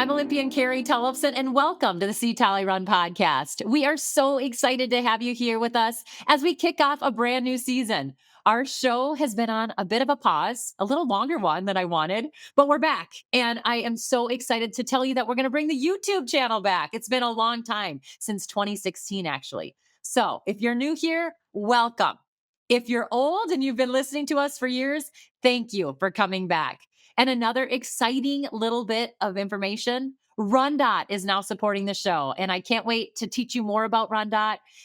I'm Olympian Carrie Tollefson, and welcome to the Tolle Run podcast. We are so excited to have you here with us as we kick off a brand new season. Our show has been on a bit of a pause, a little longer one than I wanted, but we're back. And I am so excited to tell you that we're going to bring the YouTube channel back. It's been a long time, since 2016, actually. So if you're new here, welcome. If you're old and you've been listening to us for years, thank you for coming back. And another exciting little bit of information, Run is now supporting the show. And I can't wait to teach you more about Run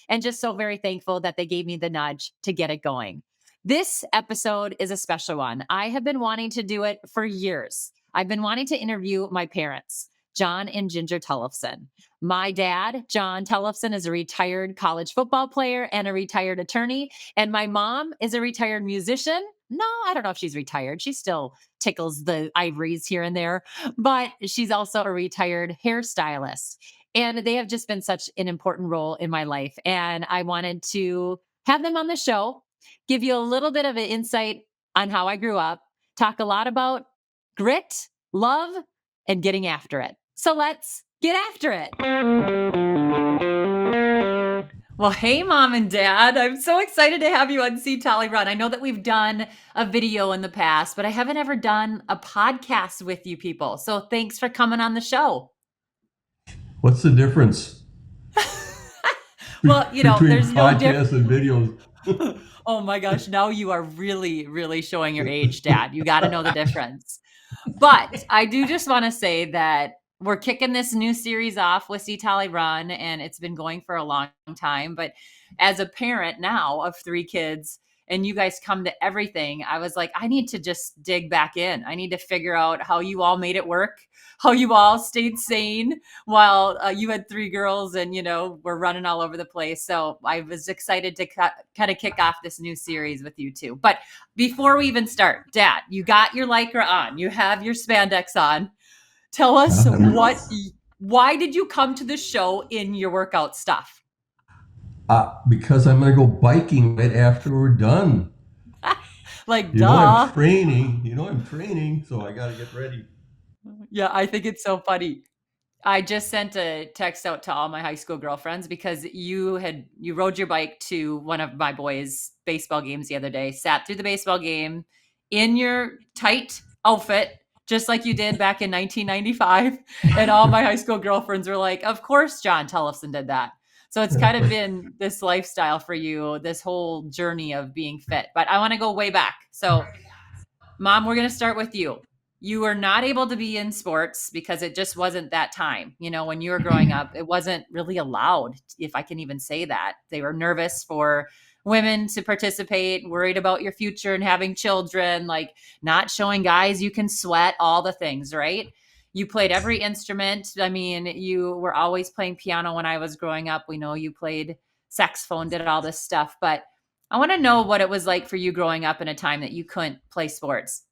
and just so very thankful that they gave me the nudge to get it going. This episode is a special one. I have been wanting to do it for years. I've been wanting to interview my parents, John and Ginger Tollefson. My dad, John Tollefson, is a retired college football player and a retired attorney. And my mom is a retired musician. No, I don't know if she's retired. She still tickles the ivories here and there, but she's also a retired hairstylist. And they have just been such an important role in my life. And I wanted to have them on the show, give you a little bit of an insight on how I grew up, talk a lot about grit, love, and getting after it. So let's get after it. Well, hey, Mom and Dad. I'm so excited to have you on Tolle Run. I know that we've done a video in the past, but I haven't ever done a podcast with you people. So thanks for coming on the show. What's the difference? Well, there's no difference. Podcasts and videos. Oh my gosh, now you are really, really showing your age, Dad. You got to know the difference. But I do just want to say that we're kicking this new series off with Tolle Run, and it's been going for a long time. But as a parent now of 3 kids, and you guys come to everything, I was like, I need to just dig back in. I need to figure out how you all made it work, how you all stayed sane while you had 3 girls and, we're running all over the place. So I was excited to kind of kick off this new series with you two. But before we even start, Dad, you got your Lycra on. You have your spandex on. Tell us why did you come to the show in your workout stuff? Because I'm going to go biking right after we're done. Duh. I'm training, so I got to get ready. Yeah, I think it's so funny. I just sent a text out to all my high school girlfriends because you rode your bike to one of my boys' baseball games the other day, sat through the baseball game in your tight outfit, just like you did back in 1995. And all my high school girlfriends were like, of course, John Tollefson did that. So it's kind of been this lifestyle for you, this whole journey of being fit. But I want to go way back. So, Mom, we're going to start with you. You were not able to be in sports because it just wasn't that time. When you were growing up, it wasn't really allowed, if I can even say that. They were nervous for women to participate, worried about your future and having children, like not showing guys you can sweat, all the things, right? You played every instrument. I mean, you were always playing piano when I was growing up. We know you played saxophone, did all this stuff. But I want to know what it was like for you growing up in a time that you couldn't play sports.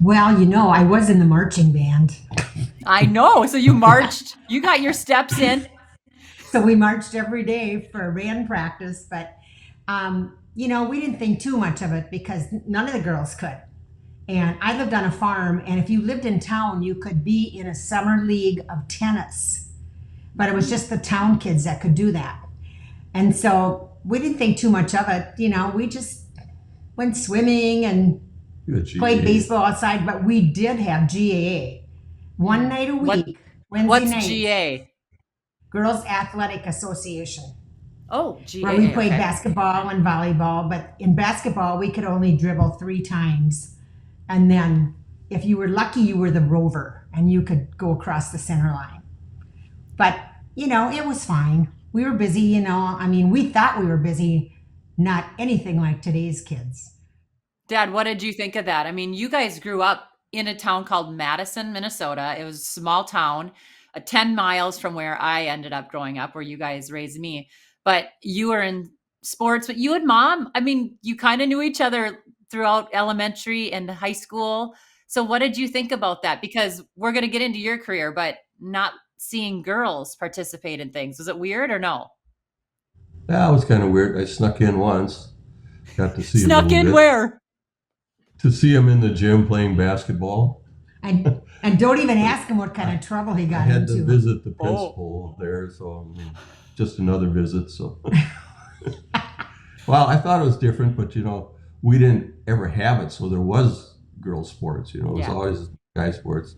Well, I was in the marching band. I know. So you marched, you got your steps in. So we marched every day for band practice, but, we didn't think too much of it because none of the girls could. And I lived on a farm, and if you lived in town, you could be in a summer league of tennis, but it was just the town kids that could do that. And so we didn't think too much of it. We just went swimming and played baseball outside, but we did have GAA one night a week. What's nights, GA? Girls Athletic Association. Oh, GA. Where we played basketball and volleyball, but in basketball we could only dribble 3 times, and then if you were lucky, you were the rover and you could go across the center line. But it was fine. We were busy. We thought we were busy. Not anything like today's kids. Dad, what did you think of that? I mean, you guys grew up in a town called Madison, Minnesota. It was a small town, 10 miles from where I ended up growing up, where you guys raised me. But you were in sports, but you and Mom, I mean, you kind of knew each other throughout elementary and high school. So what did you think about that? Because we're going to get into your career, but not seeing girls participate in things. Was it weird or no? Yeah, it was kind of weird. I snuck in once. Got to see Snuck in bit. Where? To see him in the gym playing basketball. And don't even ask him what kind of trouble he I got had to into. visit the principal there, so I mean, just another visit. So, well, I thought it was different, but we didn't ever have it, so there was girls' sports. It was Yeah. always guys' sports.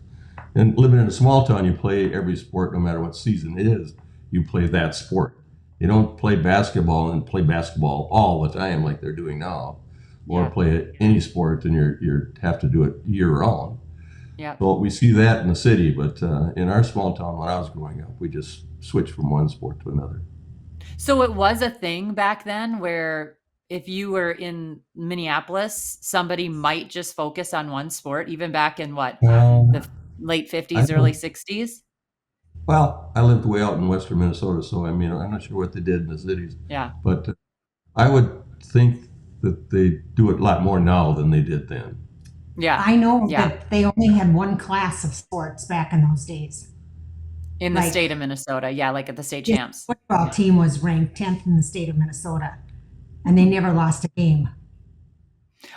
And living in a small town, you play every sport, no matter what season it is. You play that sport. You don't play basketball and play basketball all the time like they're doing now, or Yeah. play any sport and you have to do it year round. Yeah. Well, we see that in the city, but in our small town when I was growing up, we just switched from one sport to another. So it was a thing back then where if you were in Minneapolis, somebody might just focus on one sport, even back in what, the late I 50s, early don't. 60s? Well, I lived way out in western Minnesota, so I mean, I'm not sure what they did in the cities, Yeah. but I would think that they do it a lot more now than they did then. Yeah. I know Yeah. that they only had one class of sports back in those days. In the Like, state of Minnesota. Yeah. Like at the state the champs. football team was ranked 10th in the state of Minnesota, and they never lost a game.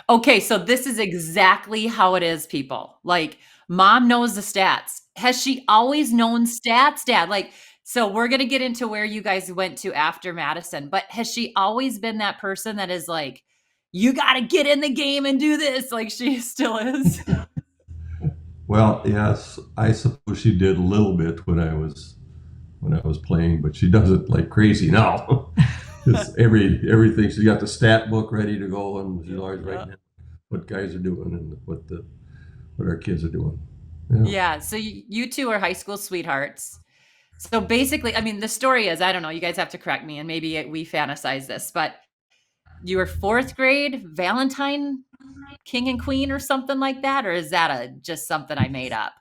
Okay. So this is exactly how it is, people. Like, mom knows the stats. Has she always known stats, Dad? Like, so we're going to get into where you guys went to after Madison, but has she always been that person that is like, you got to get in the game and do this? Like she still is. Well, yes, I suppose she did a little bit when I was playing, but she does it like crazy now. Just everything. She got the stat book ready to go, and she's always Yeah. writing down what guys are doing and what our kids are doing. Yeah. So you two are high school sweethearts. So basically, I mean, the story is, I don't know, you guys have to correct me and maybe we fantasize this, but you were fourth grade Valentine King and Queen or something like that? Or is that just something I made up?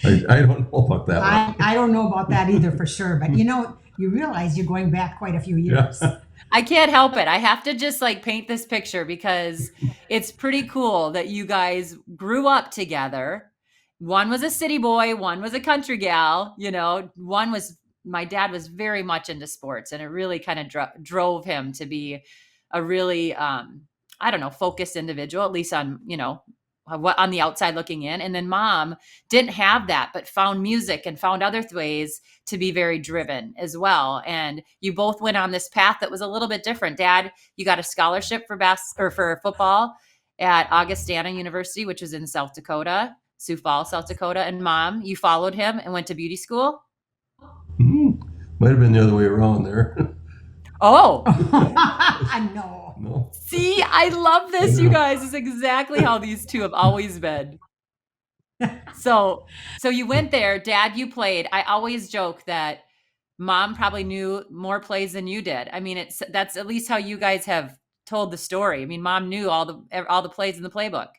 I don't know about that one. I don't know about that either for sure, but you realize you're going back quite a few years. Yeah. I can't help it. I have to just like paint this picture because it's pretty cool that you guys grew up together. One was a city boy, one was a country gal, my dad was very much into sports and it really kind of drove him to be a really, I don't know, focused individual, at least on, what on the outside looking in. And then mom didn't have that, but found music and found other ways to be very driven as well. And you both went on this path that was a little bit different. Dad, you got a scholarship for football at Augustana University, which was in South Dakota, Sioux Falls, South Dakota. And mom, you followed him and went to beauty school. Might have been the other way around there. Oh, No. No. see, I love this, you guys. This is exactly how these two have always been. So you went there, Dad, you played. I always joke that mom probably knew more plays than you did. I mean, that's at least how you guys have told the story. I mean, mom knew all the plays in the playbook.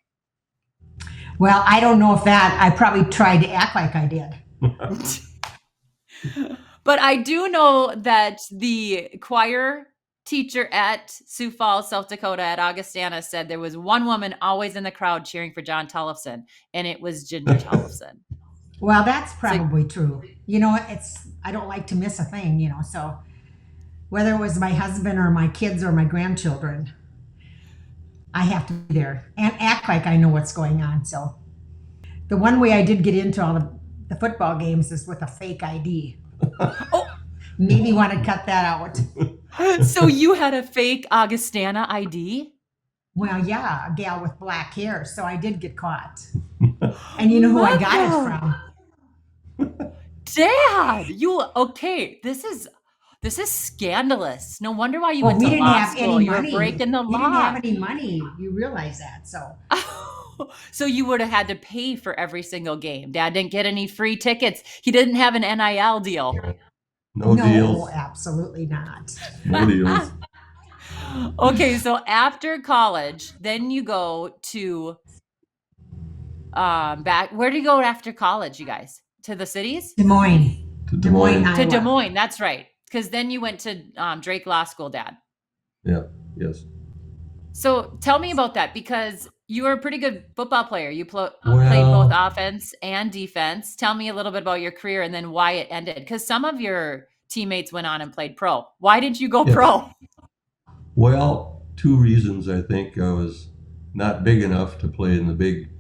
Well, I don't know if I probably tried to act like I did. But I do know that the choir teacher at Sioux Falls, South Dakota at Augustana said there was one woman always in the crowd cheering for John Tollefson, and it was Ginger Tollefson. Well, that's probably true. I don't like to miss a thing, so whether it was my husband or my kids or my grandchildren, I have to be there and act like I know what's going on. So the one way I did get into all the football games is with a fake ID. Oh, Maybe want to cut that out. so you had a fake Augustana ID? Well, yeah, a gal with black hair, so I did get caught. And you know who I got it from? Dad, okay? This is scandalous. No wonder why you Well, went we to didn't law have school. any You were money. breaking the We didn't law. have any money. You realize that, so. So you would have had to pay for every single game. Dad didn't get any free tickets. He didn't have an NIL deal. No deals. Absolutely not. No deals. Okay, so after college, then you go to back. Where do you go after college, you guys? To the cities? Des Moines. To Des Moines. Iowa. To Des Moines, that's right. Because then you went to Drake Law School, Dad. Yeah. Yes. So tell me about that because you were a pretty good football player. You played Well- both offense and defense. Tell me a little bit about your career and then why it ended. Because some of your teammates went on and played pro. Why didn't you go Yes. pro? Well, two reasons. I think I was not big enough to play in the big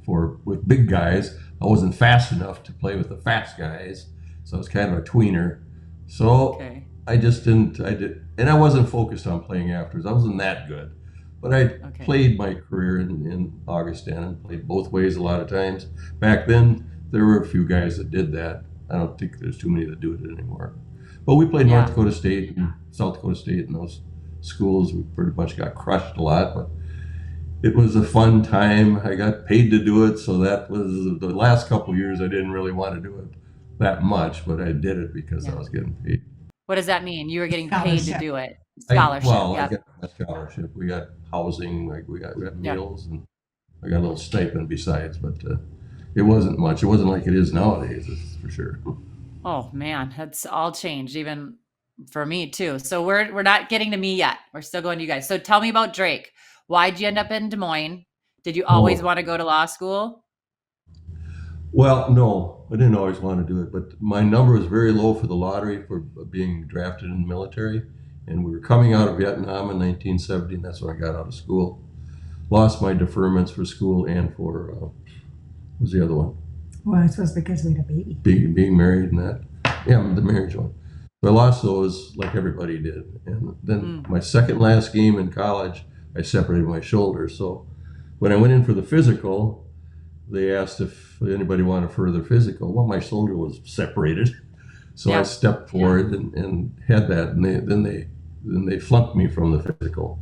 with big guys. I wasn't fast enough to play with the fast guys, so I was kind of a tweener. So I just didn't. And I wasn't focused on playing afterwards. I wasn't that good, but I played my career in Augustana and played both ways a lot of times. Back then, there were a few guys that did that. I don't think there's too many that do it anymore. But we played North Dakota State and South Dakota State in those schools. We pretty much got crushed a lot, but it was a fun time. I got paid to do it, so that was the last couple of years. I didn't really want to do it that much, but I did it because I was getting paid. What does that mean? You were getting paid to do it? I Scholarship. got a scholarship. We got housing, like we got meals, and I got a little stipend besides, but it wasn't much. It wasn't like it is nowadays, that's for sure. Oh man, that's all changed, even for me too. So we're not getting to me yet. We're still going to you guys. So tell me about Drake. Why'd you end up in Des Moines? Did you always want to go to law school? Well, no, I didn't always want to do it, but my number was very low for the lottery for being drafted in the military. And we were coming out of Vietnam in 1970, and that's when I got out of school. Lost my deferments for school and for, what was the other one? Well, I suppose because we had a baby. Being married and that. Yeah, the marriage one. So I lost those like everybody did. And then my second last game in college, I separated my shoulder. So when I went in for the physical, they asked if anybody wanted a further physical. Well, my shoulder was separated. So I stepped forward and had that. And then they flunked me from the physical.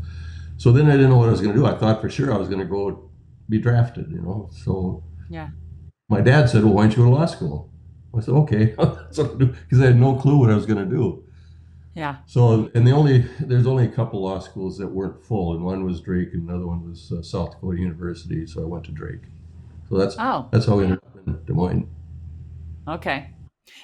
So then I didn't know what I was going to do. I thought for sure I was going to go be drafted, So my dad said, well, why don't you go to law school? I said, okay. Because I had no clue what I was going to do. Yeah. So, and there's only a couple law schools that weren't full, and one was Drake, and another one was South Dakota University. So I went to Drake. So that's how we ended up in Des Moines. Okay.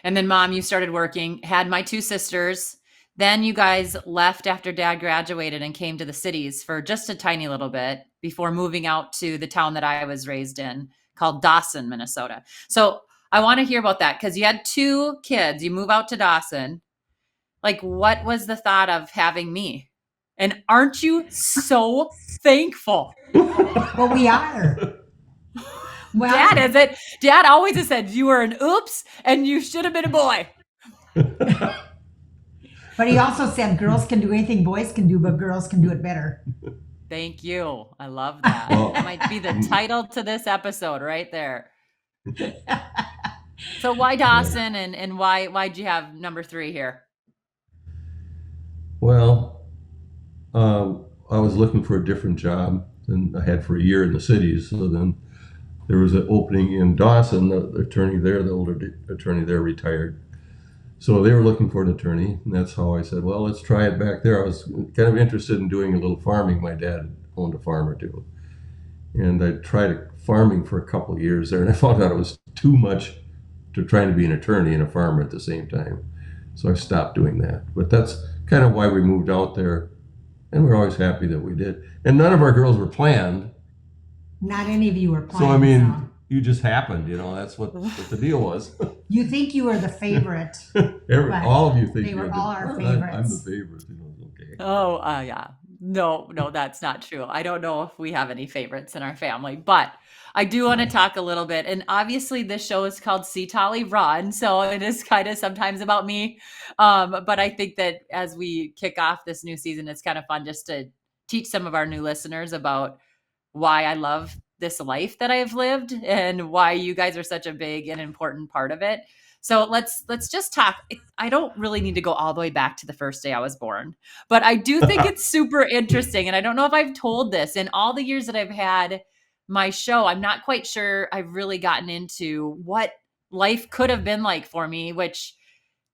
And then Mom, you started working, had my two sisters. Then you guys left after Dad graduated and came to the cities for just a tiny little bit before moving out to the town that I was raised in called Dawson, Minnesota. So I want to hear about that because you had two kids. You move out to Dawson. Like, what was the thought of having me? And aren't you so thankful? Well, we are. Well, Dad always has said you were an oops and you should have been a boy. But he also said girls can do anything boys can do, but girls can do it better. Thank you. I love that. That might be the title to this episode right there. So why Dawson and why'd you have number 3 here? Well, I was looking for a different job than I had for a year in the cities. So then there was an opening in Dawson. The attorney there, the older attorney there, retired. So they were looking for an attorney, and that's how I said, well, let's try it back there. I was kind of interested in doing a little farming. My dad owned a farm or two. And I tried farming for a couple of years there, and I found out it was too much to trying to be an attorney and a farmer at the same time. So I stopped doing that. But that's kind of why we moved out there, and we're always happy that we did. And none of our girls were planned. Not any of you were planned. So, I mean, you just happened, that's what the deal was. You think you were the favorite. All of you think they were all our favorites. I'm the favorite, okay. Oh, yeah. No, that's not true. I don't know if we have any favorites in our family, but I do want to talk a little bit. And obviously this show is called See Tolle Run. So it is kind of sometimes about me. But I think that as we kick off this new season, it's kind of fun just to teach some of our new listeners about why I love this life that I have lived and why you guys are such a big and important part of it. So let's just talk. I don't really need to go all the way back to the first day I was born, but I do think it's super interesting. And I don't know if I've told this in all the years that I've had my show. I'm not quite sure I've really gotten into what life could have been like for me, which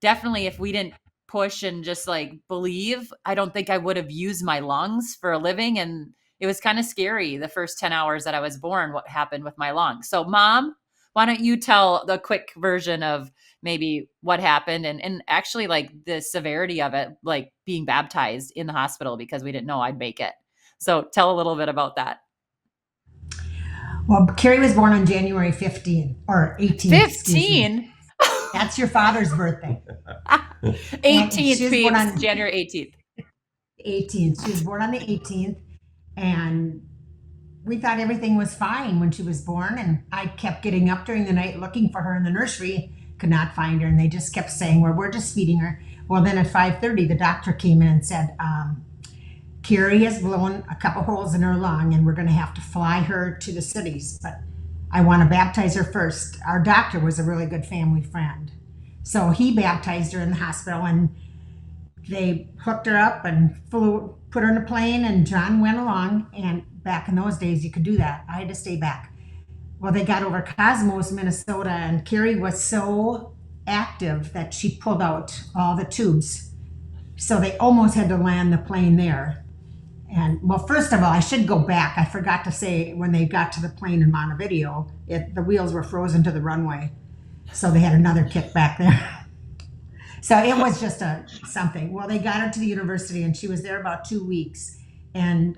definitely if we didn't push and just like believe, I don't think I would have used my lungs for a living. And it was kind of scary the first 10 hours that I was born, what happened with my lungs. So Mom, why don't you tell the quick version of maybe what happened and actually like the severity of it, like being baptized in the hospital because we didn't know I'd make it. So tell a little bit about that. Well, Carrie was born on January 15 or 18. 15? That's your father's birthday. 18th, January 18th. 18th. She was born on the 18th. And we thought everything was fine when she was born, and I kept getting up during the night looking for her in the nursery, could not find her, and they just kept saying, well, we're just feeding her. Well, then at 5:30, the doctor came in and said, Carrie has blown a couple holes in her lung, and we're going to have to fly her to the cities, but I want to baptize her first. Our doctor was a really good family friend, so he baptized her in the hospital, and they hooked her up and put her in a plane, and John went along. And back in those days, you could do that. I had to stay back. Well, they got over Cosmos, Minnesota, and Carrie was so active that she pulled out all the tubes. So they almost had to land the plane there. And well, first of all, I should go back. I forgot to say when they got to the plane in Montevideo, the wheels were frozen to the runway. So they had another kick back there. So it was just something. Well, they got her to the university, and she was there about 2 weeks. And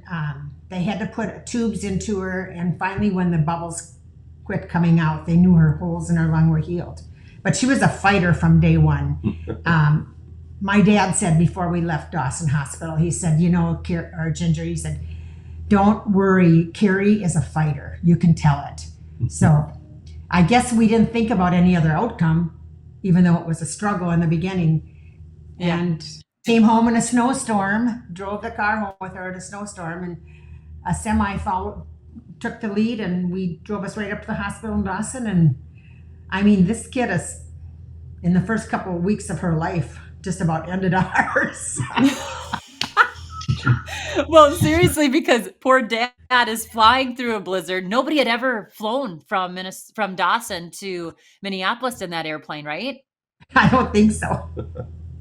they had to put tubes into her. And finally, when the bubbles quit coming out, they knew her holes in her lung were healed. But she was a fighter from day one. My dad said before we left Dawson Hospital, he said, Ginger, he said, don't worry, Carrie is a fighter. You can tell it. So I guess we didn't think about any other outcome, even though it was a struggle in the beginning. Yeah. And came home in a snowstorm, drove the car home with her in a snowstorm, and a semi took the lead, and we drove us right up to the hospital in Dawson. And I mean, this kid is, in the first couple of weeks of her life, just about ended ours. Well, seriously, because poor dad is flying through a blizzard. Nobody had ever flown from Dawson to Minneapolis in that airplane, right? I don't think so.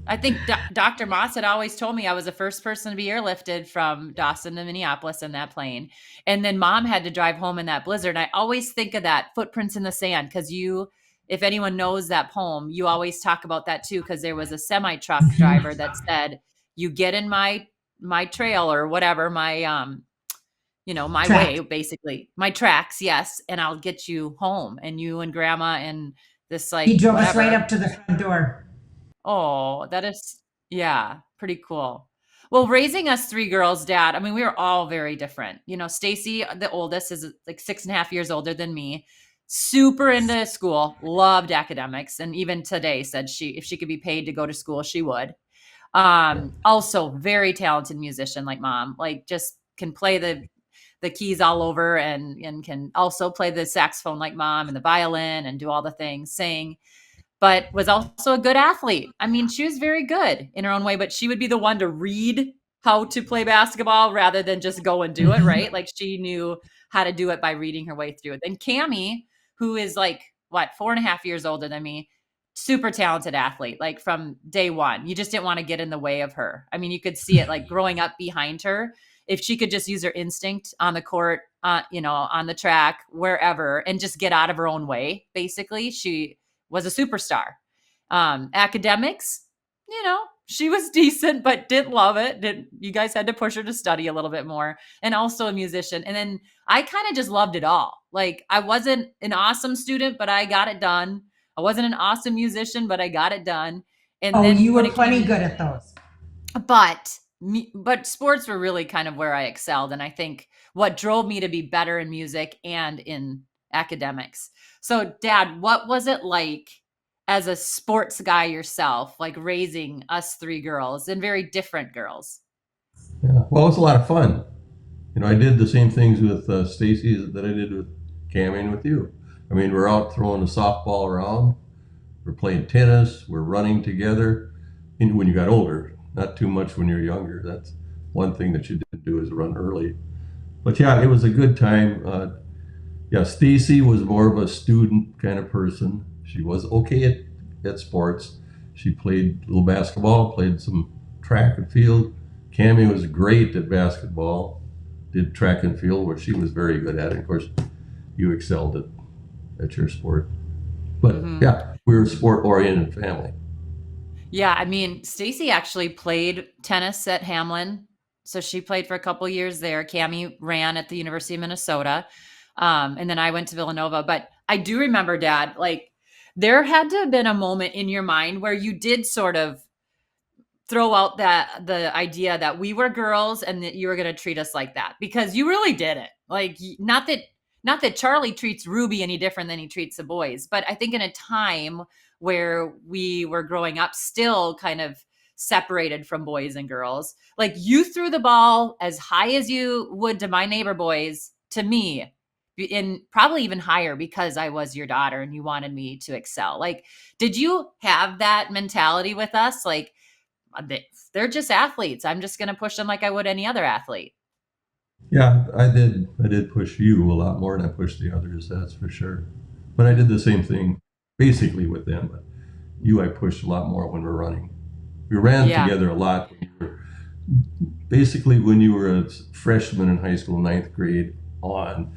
I think Dr. Moss had always told me I was the first person to be airlifted from Dawson to Minneapolis in that plane. And then Mom had to drive home in that blizzard. And I always think of that, Footprints in the Sand, because if anyone knows that poem, you always talk about that too, because there was a semi-truck driver that said, you get in my trail or whatever, my my Track. way, basically, my tracks, yes, and I'll get you home, and you and Grandma and this, like, He drove us whatever. right up to the front door. Oh, that is, yeah, pretty cool. Well, raising us three girls, Dad, I mean, we were all very different. Stacy, the oldest, is like 6.5 years older than me. Super into school, loved academics, and even today said if she could be paid to go to school, she would. Also very talented musician like Mom, like just can play the keys all over, and can also play the saxophone like Mom, and the violin, and do all the things, sing, but was also a good athlete. I mean, she was very good in her own way, but she would be the one to read how to play basketball rather than just go and do it, right? Like, she knew how to do it by reading her way through it. Then Cammie, who is like, 4.5 years older than me, super talented athlete, like from day one. You just didn't want to get in the way of her. I mean, you could see it like growing up behind her. If she could just use her instinct on the court, on the track, wherever, and just get out of her own way, basically, she was a superstar. Academics, she was decent, but didn't love it. You guys had to push her to study a little bit more, and also a musician. And then I kind of just loved it all. Like, I wasn't an awesome student, but I got it done. I wasn't an awesome musician, but I got it done. And then you were plenty good at those. But sports were really kind of where I excelled. And I think what drove me to be better in music and in academics. So, Dad, what was it like as a sports guy yourself, like raising us three girls, and very different girls? Yeah, well, it's a lot of fun. I did the same things with Stacy that I did with Cammie and with you. I mean, we're out throwing the softball around. We're playing tennis. We're running together. And when you got older, not too much when you're younger. That's one thing that you didn't do, is run early. But yeah, it was a good time. Stacy was more of a student kind of person. She was okay at sports. She played a little basketball, played some track and field. Cammie was great at basketball, did track and field, where she was very good at it. Of course, you excelled at your sport. But yeah, we were a sport-oriented family. Yeah, I mean, Stacy actually played tennis at Hamlin. So she played for a couple years there. Cammie ran at the University of Minnesota. And then I went to Villanova. But I do remember, Dad, like, there had to have been a moment in your mind where you did sort of throw out the idea that we were girls and that you were going to treat us like that, because you really didn't. Like, not that Charlie treats Ruby any different than he treats the boys, but I think in a time where we were growing up still kind of separated from boys and girls, like, you threw the ball as high as you would to my neighbor boys, to me, and probably even higher because I was your daughter and you wanted me to excel. Like, did you have that mentality with us? Like, they're just athletes. I'm just going to push them like I would any other athlete. Yeah, I did. I did push you a lot more than I pushed the others. That's for sure. But I did the same thing basically with them. But you, I pushed a lot more when we're running. We ran Yeah. together a lot. Basically, when you were a freshman in high school, ninth grade on,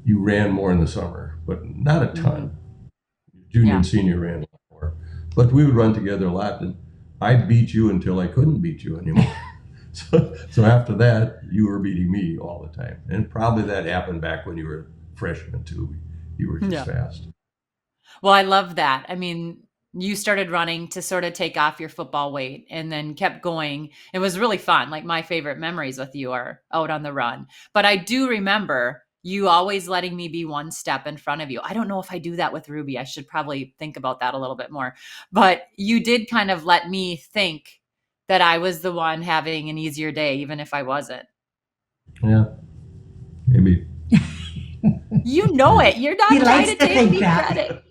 you ran more in the summer, but not a ton. Junior and senior ran a lot more. But we would run together a lot, and I'd beat you until I couldn't beat you anymore. So after that, you were beating me all the time. And probably that happened back when you were a freshman, too. You were just fast. Well, I love that. I mean, you started running to sort of take off your football weight and then kept going. It was really fun. Like, my favorite memories with you are out on the run. But I do remember you always letting me be one step in front of you. I don't know if I do that with Ruby. I should probably think about that a little bit more. But you did kind of let me think that I was the one having an easier day, even if I wasn't. Yeah, maybe. You know it. You're not He trying likes to to take think me that. credit.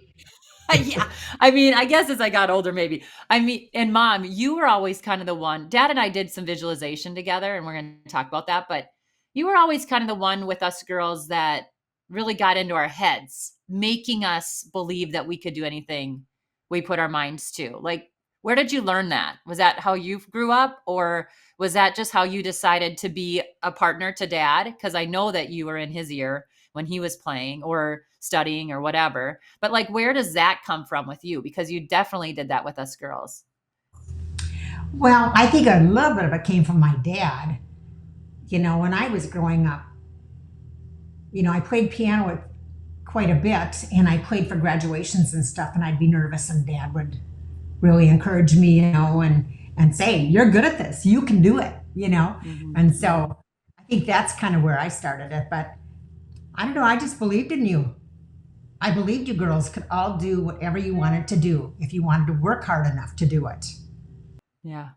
Yeah. I mean, I guess as I got older, maybe. I mean, and Mom, you were always kind of the one. Dad and I did some visualization together, and we're going to talk about that. But you were always kind of the one with us girls that really got into our heads, making us believe that we could do anything we put our minds to. Like, where did you learn that? Was that how you grew up, or was that just how you decided to be a partner to Dad? Because I know that you were in his ear when he was playing or studying or whatever. But like, where does that come from with you? Because you definitely did that with us girls. Well, I think a little bit of it came from my dad. You know, when I was growing up, you know, I played piano quite a bit, and I played for graduations and stuff, and I'd be nervous, and Dad would really encourage me, you know, and say, "You're good at this. You can do it," you know. Mm-hmm. And so I think that's kind of where I started it. But I don't know, I just believed in you. I believed you girls could all do whatever you wanted to do if you wanted to work hard enough to do it. Yeah.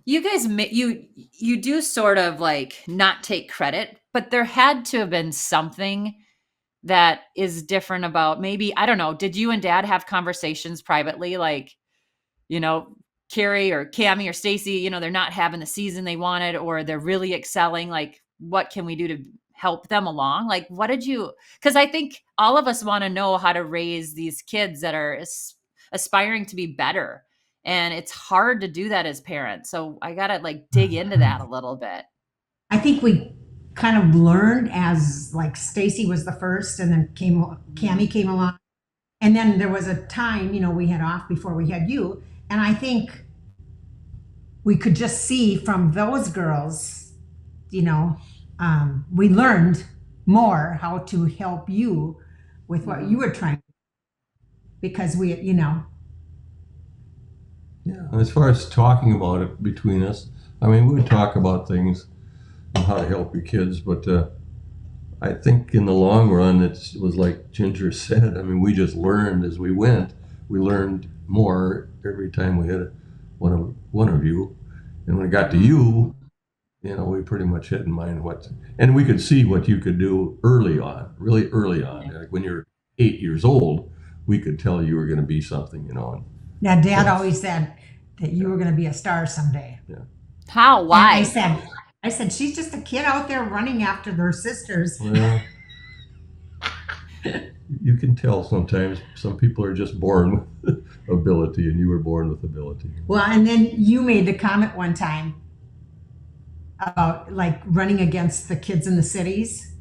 You guys, you do sort of like not take credit, but there had to have been something that is different about, maybe, I don't know, did you and Dad have conversations privately? Like, you know, Carrie or Cammie or Stacy, you know, they're not having the season they wanted, or they're really excelling. Like, what can we do to help them along? Like, what did you, because I think all of us want to know how to raise these kids that are aspiring to be better. And it's hard to do that as parents. So I got to like dig into that a little bit. I think we kind of learned as like Stacy was the first, and then Cammie came along, and then there was a time, you know, we had off before we had you, and I think we could just see from those girls, you know, we learned more how to help you with what you were trying to do, because we, you know. Yeah, as far as talking about it between us, I mean, we would talk about things and how to help your kids, but I think in the long run, it was like Ginger said. I mean, we just learned as we went. We learned more every time we had one of you, and when it got to you, you know, we pretty much had in mind and we could see what you could do early on, really early on. Like when you're 8 years old, we could tell you were going to be something, you know. Now, Dad always said that you were going to be a star someday. Yeah. How? Why? And I said, she's just a kid out there running after their sisters. Well, you can tell sometimes some people are just born with ability, and you were born with ability. Well, and then you made the comment one time about like running against the kids in the cities.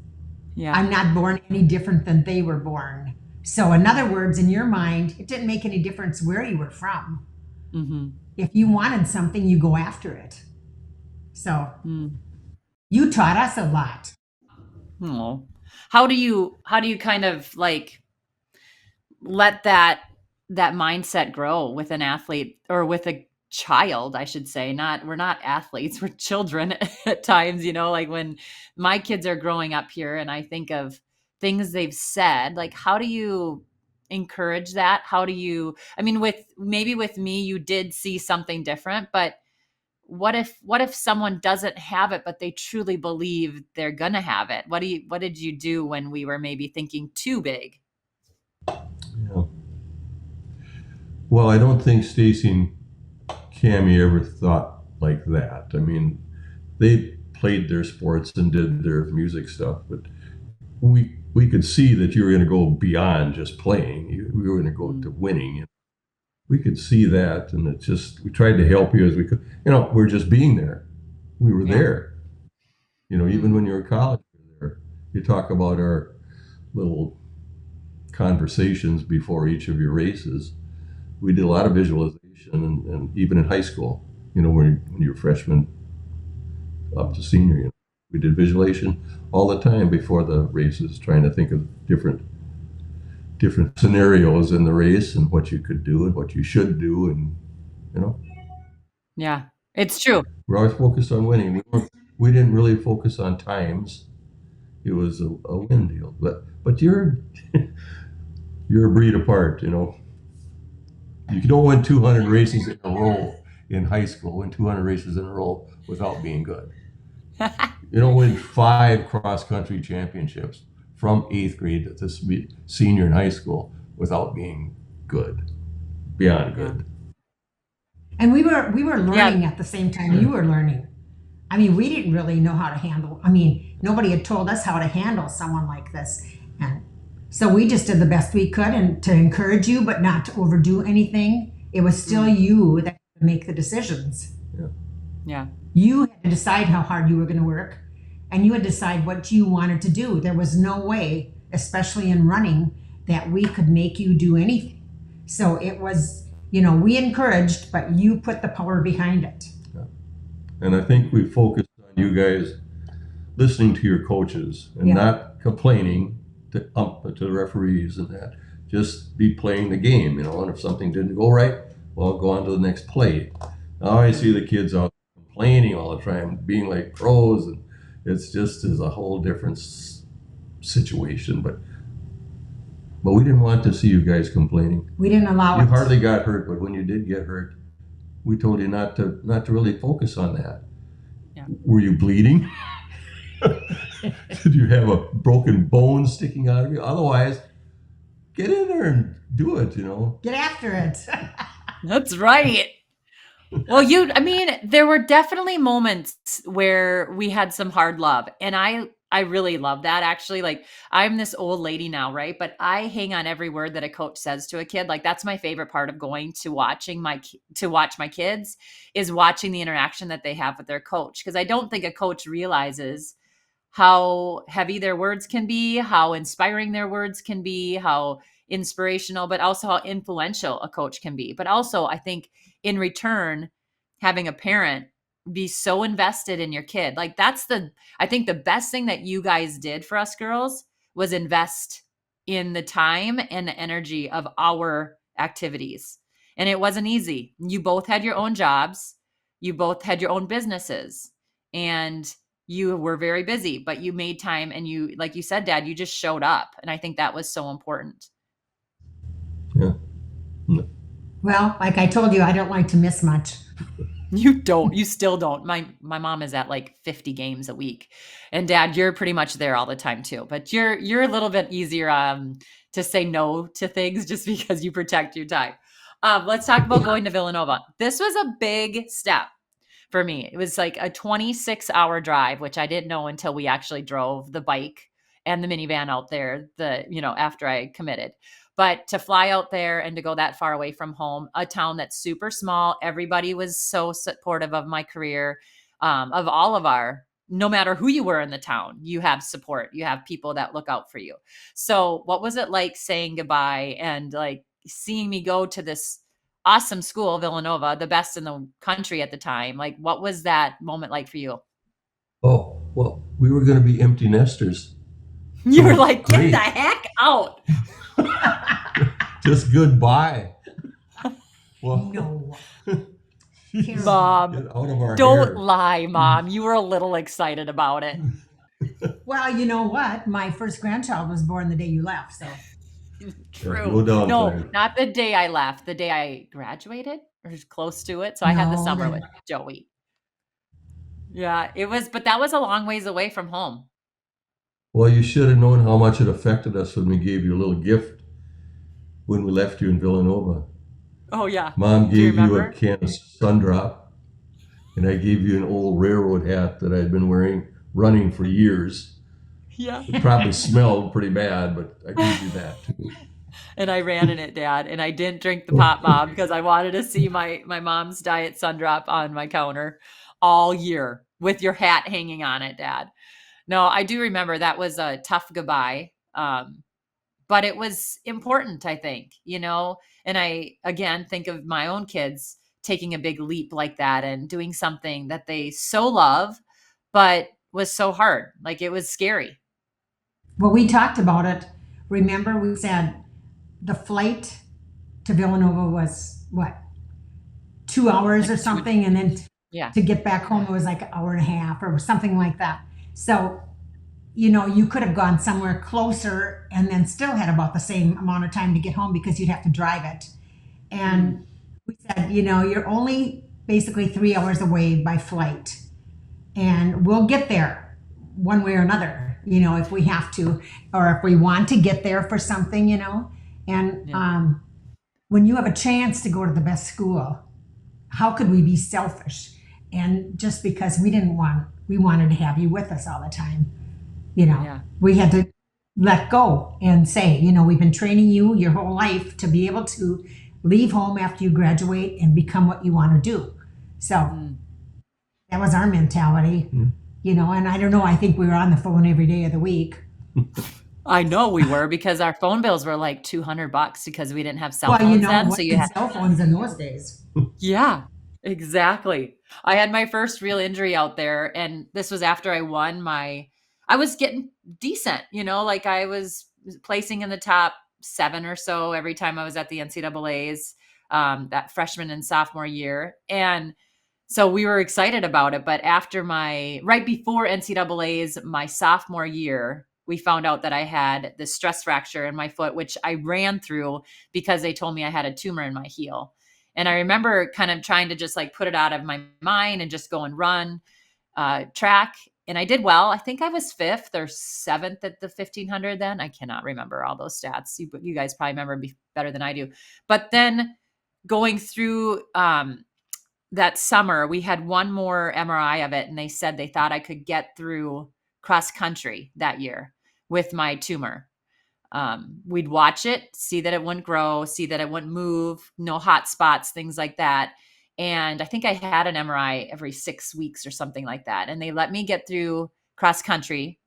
Yeah. I'm not born any different than they were born. So in other words, in your mind, it didn't make any difference where you were from. Mm-hmm. If you wanted something, you go after it. So you taught us a lot. Oh. How do you kind of like let that mindset grow with an athlete or with a child, I should say. We're not athletes, we're children at times, like when my kids are growing up here and I think of things they've said, like how do you encourage that? How do you, I mean, with me, you did see something different, but what if someone doesn't have it, but they truly believe they're gonna have it? What did you do when we were maybe thinking too big? Yeah. Well, I don't think Stacy and Cammie ever thought like that. I mean, they played their sports and did their music stuff, but we could see that you were going to go beyond just playing. We were going to go to winning. We could see that, and it just, we tried to help you as we could. We're just being there. We were there. Even when you were in college, you were there. You talk about our little conversations before each of your races. We did a lot of visualization, and even in high school, when you were freshman up to senior, we did visualization all the time before the races, trying to think of different scenarios in the race and what you could do and what you should do, and Yeah, it's true. we're always focused on winning. We didn't really focus on times. It was a win deal. But you're you're a breed apart. You don't win 200 races in a row in high school. Win 200 races in a row without being good. You don't win 5 cross-country championships from 8th grade to senior in high school without being good, beyond good. And we were learning at the same time you were learning. I mean, we didn't really know how to handle. I mean, nobody had told us how to handle someone like this, and so we just did the best we could, and to encourage you, but not to overdo anything. It was still you that had to make the decisions. Yeah. You had to decide how hard you were going to work, and you had to decide what you wanted to do. There was no way, especially in running, that we could make you do anything. So it was, we encouraged, but you put the power behind it. Yeah. And I think we focused on you guys listening to your coaches and not complaining to the referees and that. Just be playing the game, and if something didn't go right, well, go on to the next play. Now I see the kids out complaining all the time, being like pros, and it's just is a whole different situation. But we didn't want to see you guys complaining. We didn't allow it. You hardly got hurt, but when you did get hurt, we told you not to really focus on that. Yeah. Were you bleeding? Did you have a broken bone sticking out of you? Otherwise, get in there and do it, Get after it. That's right. Well, there were definitely moments where we had some hard love, and I really love that, actually. Like, I'm this old lady now, right? But I hang on every word that a coach says to a kid. Like, that's my favorite part of going to watch my kids, is watching the interaction that they have with their coach. Because I don't think a coach realizes how heavy their words can be, how inspiring their words can be, how inspirational, but also how influential a coach can be. But also, I think in return, having a parent be so invested in your kid, like I think the best thing that you guys did for us girls was invest in the time and the energy of our activities. And it wasn't easy. You both had your own jobs. You both had your own businesses, and you were very busy, but you made time, and you, like you said, Dad, you just showed up. And I think that was so important. Yeah. No. Well, like I told you, I don't like to miss much. You don't. You still don't. My mom is at like 50 games a week, and Dad, you're pretty much there all the time too. But you're a little bit easier to say no to things just because you protect your time. Let's talk about going to Villanova. This was a big step for me. It was like a 26-hour drive, which I didn't know until we actually drove the bike and the minivan out there. After I committed. But to fly out there and to go that far away from home, a town that's super small, everybody was so supportive of my career, of all of no matter who you were in the town, you have support, you have people that look out for you. So what was it like saying goodbye and like seeing me go to this awesome school, Villanova, the best in the country at the time? Like, what was that moment like for you? Oh, well, we were going to be empty nesters. You were like, get the heck out. Just goodbye. Well, No. Terrible. Mom, Get out of our don't hair. lie, Mom. You were a little excited about it. Well, you know what? My first grandchild was born the day you left, so Yeah, True. no No, downside. not the day I left, the day I graduated or close to it. So I had the no, summer then with Joey. Yeah, it was, but that was a long ways away from home. Well, you should have known how much it affected us when we gave you a little gift when we left you in Villanova. Oh, yeah. Mom Do you gave you a remember? can of Sundrop, and I gave you an old railroad hat that I'd been wearing running for years. Yeah. It probably smelled pretty bad, but I gave you that too. And I ran in it, Dad. And I didn't drink the pop, Mom, because I wanted to see my mom's Diet Sundrop on my counter all year with your hat hanging on it, Dad. No, I do remember that was a tough goodbye. But it was important, I think, and I, again, think of my own kids taking a big leap like that and doing something that they so love, but was so hard. Like it was scary. well, we talked about it. Remember, we said the flight to Villanova was what, 2 hours Like or something, and then yeah. to get back home it was like an hour and a half or something like that. So, you could have gone somewhere closer and then still had about the same amount of time to get home because you'd have to drive it. And we said, you're only basically 3 hours away by flight, and we'll get there one way or another, if we have to, or if we want to get there for something, And Yeah. when you have a chance to go to the best school, how could we be selfish? And just because we wanted to have you with us all the time, Yeah. we had to let go and say, we've been training you your whole life to be able to leave home after you graduate and become what you want to do. So that was our mentality, and I don't know, I think we were on the phone every day of the week. I know we were because our phone bills were like $200 because we didn't have cell Well, phones then. what So you did had, cell phones in those days? yeah, exactly. I had my first real injury out there, and this was after I was getting decent, like I was placing in the top 7 or so every time I was at the NCAAs, that freshman and sophomore year. And so we were excited about it. But right before NCAAs, my sophomore year, we found out that I had this stress fracture in my foot, which I ran through because they told me I had a tumor in my heel. And I remember kind of trying to just like put it out of my mind and just go and run track. And I did well. I think I was 5th or 7th at the 1500 then. I cannot remember all those stats. You guys probably remember better than I do. But then going through that summer, we had one more MRI of it, and they said they thought I could get through cross country that year with my tumor. We'd watch it, see that it wouldn't grow, see that it wouldn't move, no hot spots, things like that. And I think I had an MRI every 6 weeks or something like that. And they let me get through cross country.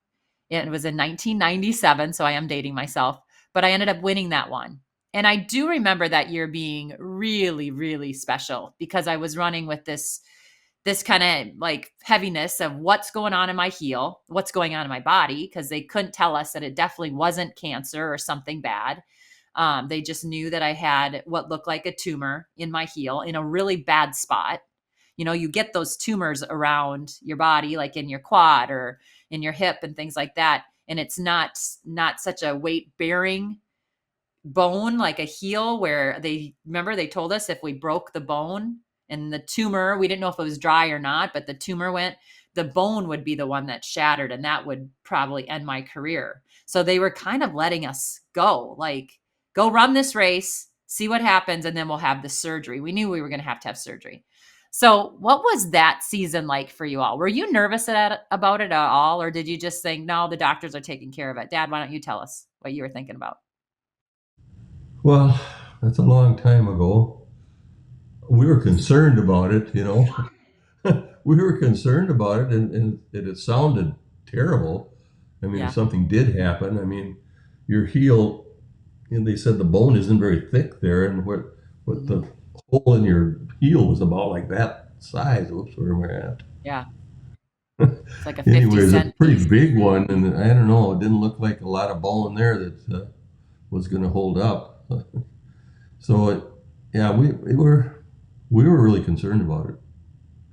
It was in 1997, so I am dating myself, but I ended up winning that one. And I do remember that year being really, really special because I was running with this kind of like heaviness of what's going on in my heel, what's going on in my body, because they couldn't tell us that it definitely wasn't cancer or something bad. They just knew that I had what looked like a tumor in my heel in a really bad spot. You get those tumors around your body, like in your quad or in your hip and things like that. And it's not such a weight bearing bone like a heel, where they told us if we broke the bone and the tumor, we didn't know if it was dry or not, but the tumor the bone would be the one that shattered, and that would probably end my career. So they were kind of letting us go, like, go run this race, see what happens, and then we'll have the surgery. We knew we were going to have surgery. So what was that season like for you all? Were you nervous about it at all? Or did you just think, no, the doctors are taking care of it? Dad, why don't you tell us what you were thinking about? Well, that's a long time ago. We were concerned about it, We were concerned about it, and it sounded terrible. I mean, Yeah. if something did happen, I mean, your heel, they said the bone isn't very thick there, and what the hole in your heel was about like that size. Oops, where am I at? Yeah. It's like a 50 Anyways, cent a pretty piece. big one, and I don't know, it didn't look like a lot of bone there that was going to hold up. So, we were we were really concerned about it.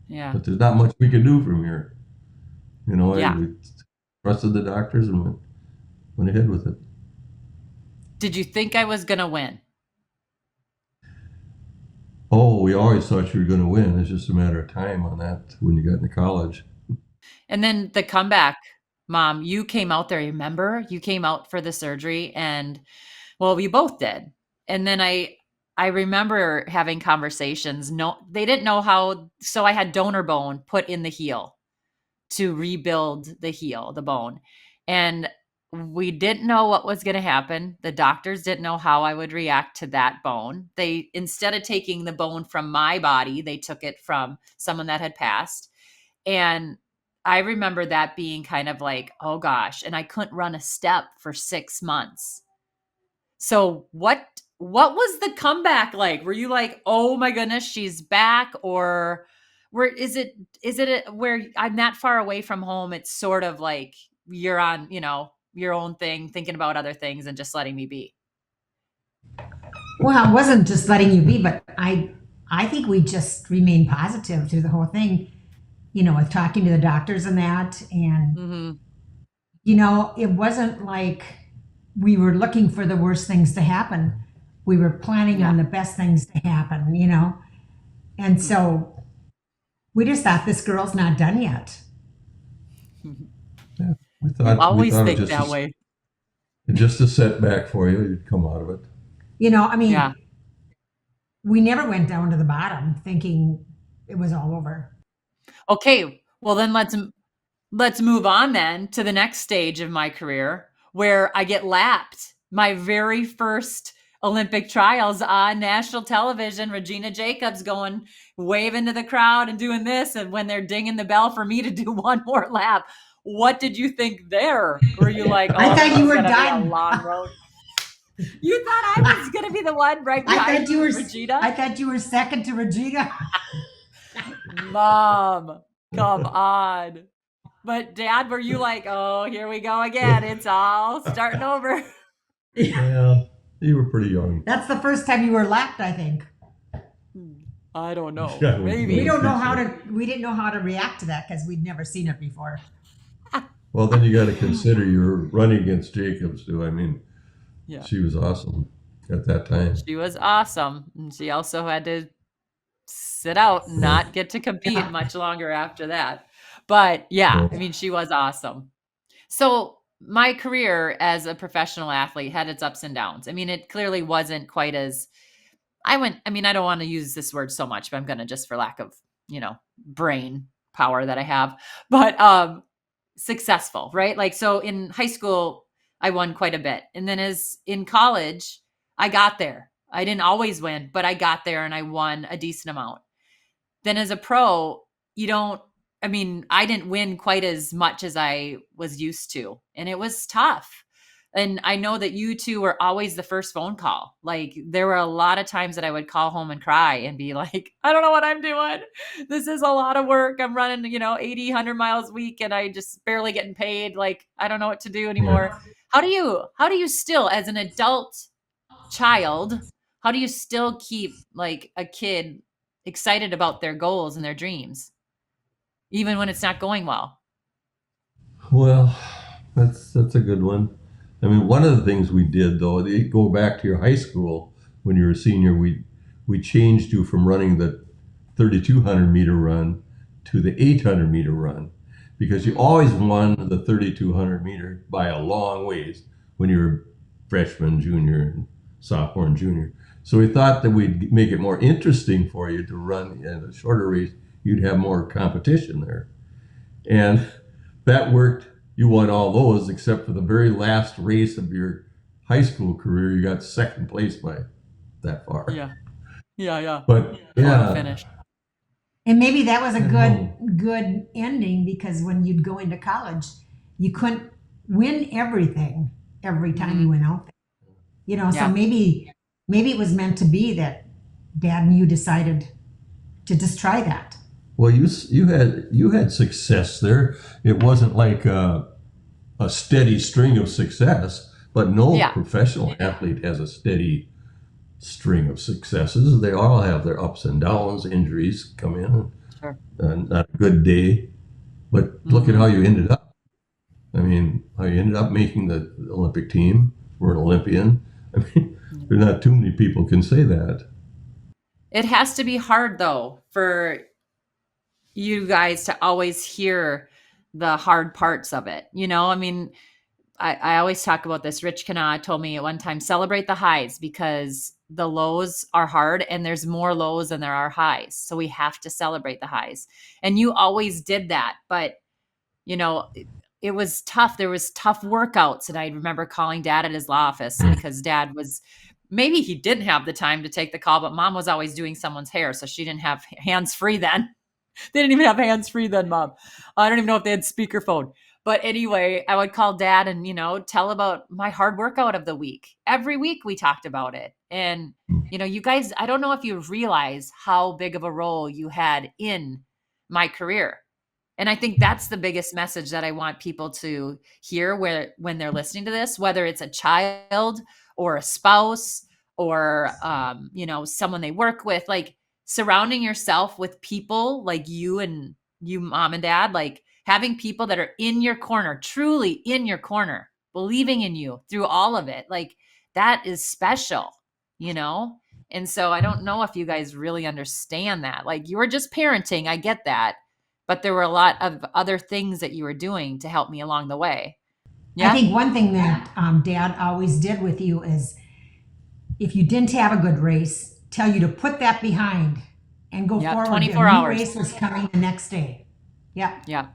Yeah. But there's not much we could do from here. Yeah. We trusted the doctors and went ahead with it. Did you think I was going to win? Oh, we always thought you were going to win. It's just a matter of time on that when you got into college. And then the comeback, Mom, you came out there, remember? You came out for the surgery and, well, we both did. And then I remember having conversations. No, they didn't know how, so I had donor bone put in the heel to rebuild the heel, the bone. And we didn't know what was going to happen. The doctors didn't know how I would react to that bone. They, instead of taking the bone from my body, they took it from someone that had passed. And I remember that being kind of like, oh gosh, and I couldn't run a step for 6 months. So what was the comeback like? Were you like, oh my goodness, she's back? Or is it where I'm that far away from home? It's sort of like you're on, your own thing, thinking about other things and just letting me be. Well, it wasn't just letting you be, but I think we just remained positive through the whole thing, with talking to the doctors and that. And, it wasn't like we were looking for the worst things to happen. We were planning on the best things to happen, And so we just thought, this girl's not done yet. Yeah, we I always thought think that way. Just a setback for you. You'd come out of it. We never went down to the bottom thinking it was all over. Okay, well then let's move on then to the next stage of my career where I get lapped. My very first Olympic trials on national television, Regina Jacobs going, waving to the crowd and doing this. And when they're dinging the bell for me to do one more lap, what did you think there? Were you like, I thought you were done. A long road. You thought I was going to be the one right behind Regina? I thought you were second to Regina. Mom, come on. But Dad, were you like, oh, here we go again. It's all starting over. Yeah, you were pretty young. That's the first time you were lapped, I think. I don't know. Yeah, maybe. We didn't know how to react to that because we'd never seen it before. Well, then you got to consider you were running against Jacobs too. I mean, she was awesome at that time. She was awesome. And she also had to sit out and not get to compete much longer after that. But she was awesome. So my career as a professional athlete had its ups and downs. I mean, it clearly wasn't quite as I don't want to use this word so much, but I'm going to just for lack of, brain power that I have, but successful, right? Like, so in high school, I won quite a bit. And then as in college, I got there. I didn't always win, but I got there and I won a decent amount. Then as a pro, I didn't win quite as much as I was used to. And it was tough. And I know that you two were always the first phone call. Like, there were a lot of times that I would call home and cry and be like, I don't know what I'm doing. This is a lot of work. I'm running, 80, 100 miles a week and I just barely getting paid. Like, I don't know what to do anymore. Yeah. How do you still, as an adult child, how do you still keep like a kid excited about their goals and their dreams, even when it's not going well? Well, that's a good one. I mean, one of the things we did, though, go back to your high school when you were a senior, we changed you from running the 3,200 meter run to the 800 meter run, because you always won the 3,200 meter by a long ways when you were freshman, junior, sophomore, and junior. So we thought that we'd make it more interesting for you to run in a shorter race. You'd have more competition there. And that worked. You won all those except for the very last race of your high school career. You got second place by that far. Yeah. But finished. And maybe that was a good ending, because when you'd go into college, you couldn't win everything every time you went out there. So maybe it was meant to be that Dad and you decided to just try that. Well, you had success there. It wasn't like a steady string of success, but no professional athlete has a steady string of successes. They all have their ups and downs, injuries come in, Sure. not a good day. But look at how you ended up. I mean, how you ended up making the Olympic team. We're an Olympian. I mean, there's not too many people can say that. It has to be hard though for you guys to always hear the hard parts of it. I mean, I always talk about this. Rich Kana told me at one time, celebrate the highs because the lows are hard and there's more lows than there are highs. So we have to celebrate the highs. And you always did that. But, it was tough. There was tough workouts. And I remember calling Dad at his office because Dad was, maybe he didn't have the time to take the call, but Mom was always doing someone's hair. So she didn't have hands free then. They didn't even have hands free then, Mom. I don't even know if they had speakerphone. But anyway, I would call Dad and, tell about my hard workout of the week. Every week we talked about it. And, you guys, I don't know if you realize how big of a role you had in my career. And I think that's the biggest message that I want people to hear when they're listening to this, whether it's a child or a spouse or, someone they work with, like surrounding yourself with people like you and you, Mom and Dad, like having people that are in your corner, truly in your corner, believing in you through all of it. Like that is special, And so I don't know if you guys really understand that. Like you were just parenting. I get that. But there were a lot of other things that you were doing to help me along the way. Yeah. I think one thing that Dad always did with you is if you didn't have a good race, tell you to put that behind and go forward. 24 a new hours. race was coming the next day. Yeah. Yeah.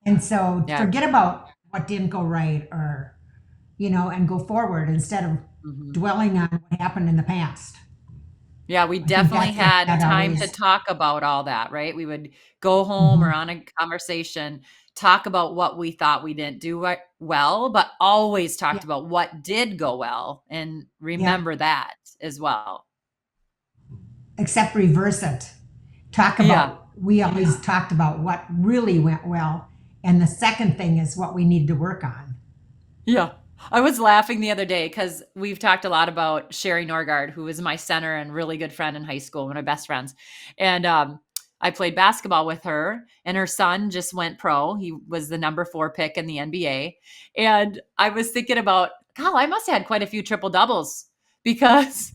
And so forget about what didn't go right or, and go forward instead of dwelling on what happened in the past. Yeah, we definitely had time to talk about all that, right? We would go home or on a conversation, talk about what we thought we didn't do well, but always talked about what did go well and remember that as well. Except reverse it. Talk about, we always talked about what really went well. And the second thing is what we needed to work on. Yeah. I was laughing the other day because we've talked a lot about Sherry Norgard, who was my center and really good friend in high school, one of my best friends. And I played basketball with her, and her son just went pro. He was the number 4 pick in the NBA. And I was thinking about, God, I must have had quite a few triple doubles because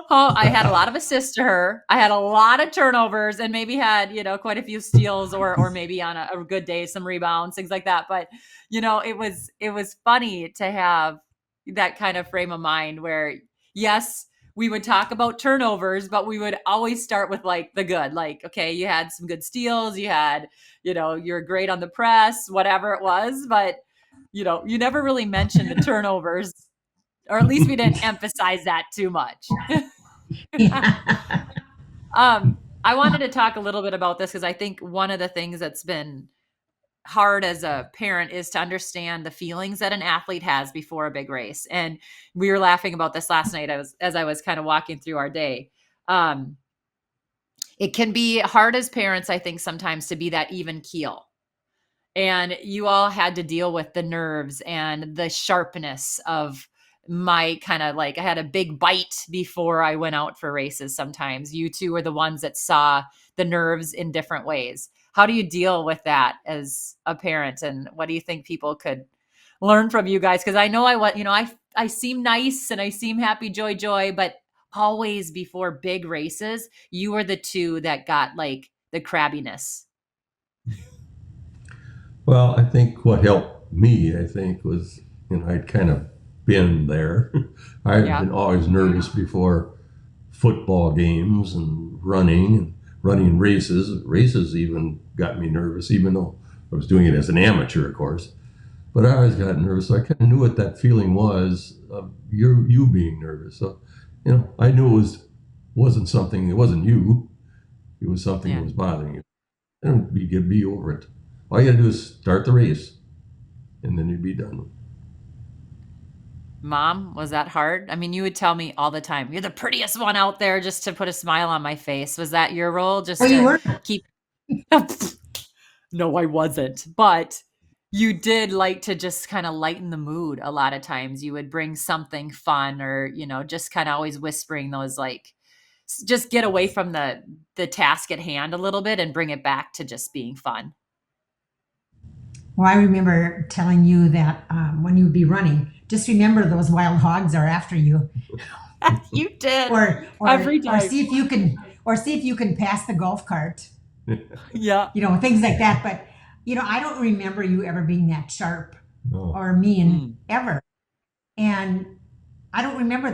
I had a lot of assists to her. I had a lot of turnovers and maybe had, quite a few steals or maybe on a good day, some rebounds, things like that. But, it was funny to have that kind of frame of mind where, yes, we would talk about turnovers, but we would always start with like the good, like, okay, you had some good steals, you had, you're great on the press, whatever it was. But, you never really mentioned the turnovers. Or at least we didn't emphasize that too much. I wanted to talk a little bit about this because I think one of the things that's been hard as a parent is to understand the feelings that an athlete has before a big race. And we were laughing about this last night as I was kind of walking through our day. It can be hard as parents, I think, sometimes to be that even keel. And you all had to deal with the nerves and the sharpness of my kind of like, I had a big bite before I went out for races. Sometimes you two were the ones that saw the nerves in different ways. How do you deal with that as a parent? And what do you think people could learn from you guys? Because I know I seem nice and I seem happy, joy, but always before big races, you were the two that got like the crabbiness. Well, I think what helped me, was, I'd kind of been there. I've been always nervous before football games and running races. Races even got me nervous, even though I was doing it as an amateur, of course. But I always got nervous. So I kind of knew what that feeling was of you being nervous. So, I knew it wasn't something, it wasn't you. It was something that was bothering you. And you could be over it. All you got to do is start the race, and then you'd be done. Mom, was that hard? I mean, you would tell me all the time, you're the prettiest one out there, just to put a smile on my face. Was that your role? Just you were. Keep. No, I wasn't. But You did like to just kind of lighten the mood a lot of times. You would bring something fun or, just kind of always whispering those like just get away from the task at hand a little bit and bring it back to just being fun. Well, I remember telling you that when you would be running, just remember those wild hogs are after you, You did. or Every time. or see if you can pass the golf cart. Yeah. Things like that. But I don't remember you ever being that sharp No. or mean ever, and I don't remember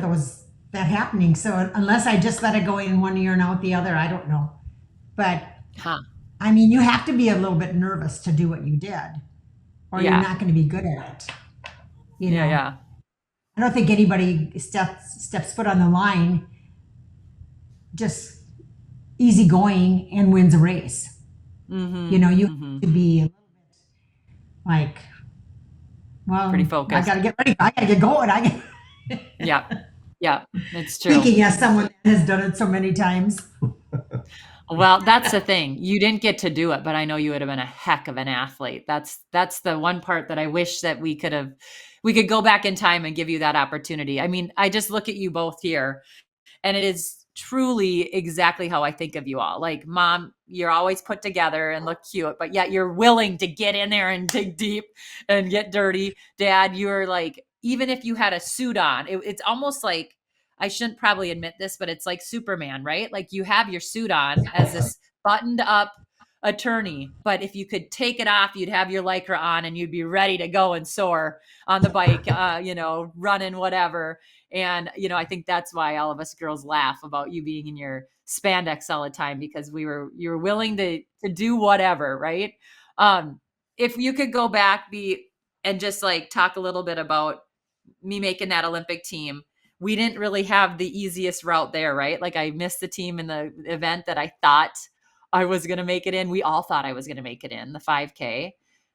that happening. So unless I just let it go in one ear and out the other, I don't know. But I mean, you have to be a little bit nervous to do what you did, or you're not going to be good at it. Yeah. I don't think anybody steps foot on the line just easy going and wins a race. Mm-hmm. You have to be a little bit like, well, pretty focused. I got to get ready. I got to get going. Yeah, it's true. Speaking as someone that has done it so many times. Well, that's the thing. You didn't get to do it, but I know you would have been a heck of an athlete. That's the one part that I wish that we could go back in time and give you that opportunity. I mean, I just look at you both here, and it is truly exactly how I think of you all. Like, Mom, you're always put together and look cute, but yet you're willing to get in there and dig deep and get dirty. Dad, you're like, even if you had a suit on, it's almost like, I shouldn't probably admit this, but it's like Superman, right? Like, you have your suit on as this buttoned up attorney, but if you could take it off, you'd have your Lycra on and you'd be ready to go and soar on the bike, running, whatever. And, I think that's why all of us girls laugh about you being in your spandex all the time, because you're willing to do whatever, right? If you could go back and just like talk a little bit about me making that Olympic team. We didn't really have the easiest route there, right? Like, I missed the team in the event that I thought I was going to make it in. We all thought I was going to make it in the 5K.